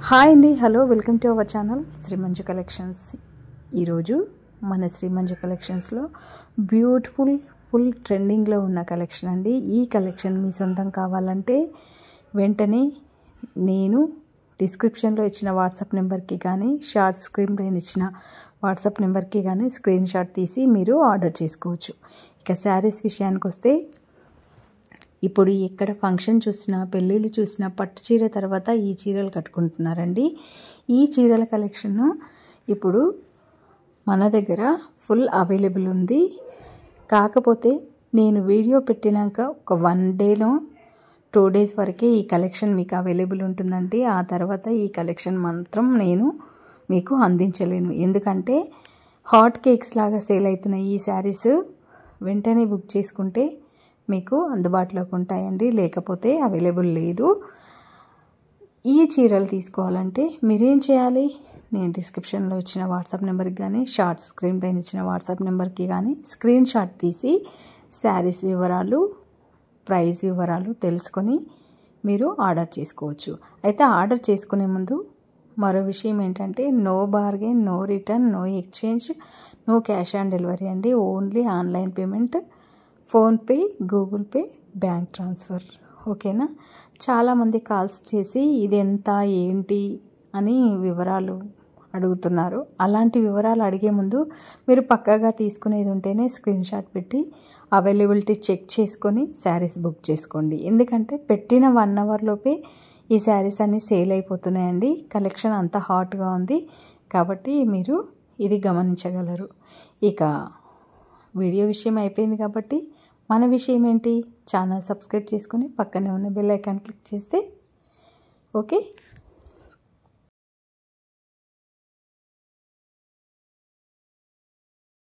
Hi అండి, hello, welcome to our channel Shri Manju collections. ఈరోజు మన శ్రీ మంజు కలెక్షన్స్లో బ్యూటిఫుల్ ఫుల్ ట్రెండింగ్లో ఉన్న కలెక్షన్ అండి. ఈ కలెక్షన్ మీ సొంతం కావాలంటే వెంటనే నేను డిస్క్రిప్షన్లో ఇచ్చిన వాట్సాప్ నెంబర్కి కానీ షార్ట్ స్క్రీన్ పైన ఇచ్చిన వాట్సాప్ నెంబర్కి కానీ స్క్రీన్ షాట్ తీసి మీరు ఆర్డర్ చేసుకోవచ్చు. ఇక శారీస్ విషయానికి వస్తే, ఇప్పుడు ఎక్కడ ఫంక్షన్ చూసినా, పెళ్ళిళ్ళు చూసినా పట్టు చీర తర్వాత ఈ చీరలు కట్టుకుంటున్నారండి. ఈ చీరల కలెక్షన్ ఇప్పుడు మన దగ్గర ఫుల్ అవైలబుల్ ఉంది. కాకపోతే నేను వీడియో పెట్టినాక ఒక 1 డేలో 2 డేస్ వరకే ఈ కలెక్షన్ మీకు అవైలబుల్ ఉంటుందండి. ఆ తర్వాత ఈ కలెక్షన్ మాత్రం నేను మీకు అందించలేను. ఎందుకంటే హాట్ కేక్స్ లాగా సేల్ అవుతున్న ఈ శారీస్ వెంటనే బుక్ చేసుకుంటే మీకు అందుబాటులోకి ఉంటాయండి, లేకపోతే అవైలబుల్ లేదు. ఈ చీరలు తీసుకోవాలంటే మీరేం చేయాలి, నేను డిస్క్రిప్షన్లో ఇచ్చిన వాట్సాప్ నెంబర్కి కానీ షార్ట్ స్క్రీన్ పైన ఇచ్చిన వాట్సాప్ నెంబర్కి కానీ స్క్రీన్ షాట్ తీసి శారీస్ వివరాలు, ప్రైస్ వివరాలు తెలుసుకొని మీరు ఆర్డర్ చేసుకోవచ్చు. అయితే ఆర్డర్ చేసుకునే ముందు మరో విషయం ఏంటంటే, no bargain, no return, no exchange, no cash on delivery అండి. Only online payment, PhonePe, Google Pay, bank transfer. ఓకేనా? చాలామంది కాల్స్ చేసి ఇది ఎంత ఏంటి అని వివరాలు అడుగుతున్నారు. అలాంటి వివరాలు అడిగే ముందు మీరు పక్కాగా తీసుకునేది ఉంటేనే స్క్రీన్ షాట్ పెట్టి అవైలబిలిటీ చెక్ చేసుకొని శారీస్ బుక్ చేసుకోండి. ఎందుకంటే పెట్టిన 1 అవర్లోపే ఈ శారీస్ అన్నీ సేల్ అయిపోతున్నాయండి. కలెక్షన్ అంత హాట్గా ఉంది కాబట్టి మీరు ఇది గమనించగలరు. ఇక వీడియో విషయం అయిపోయింది కాబట్టి మన విషయం ఏంటి, ఛానల్ సబ్స్క్రైబ్ చేసుకొని పక్కనే ఉన్న బెల్ ఐకాన్ క్లిక్ చేస్తే ఓకే.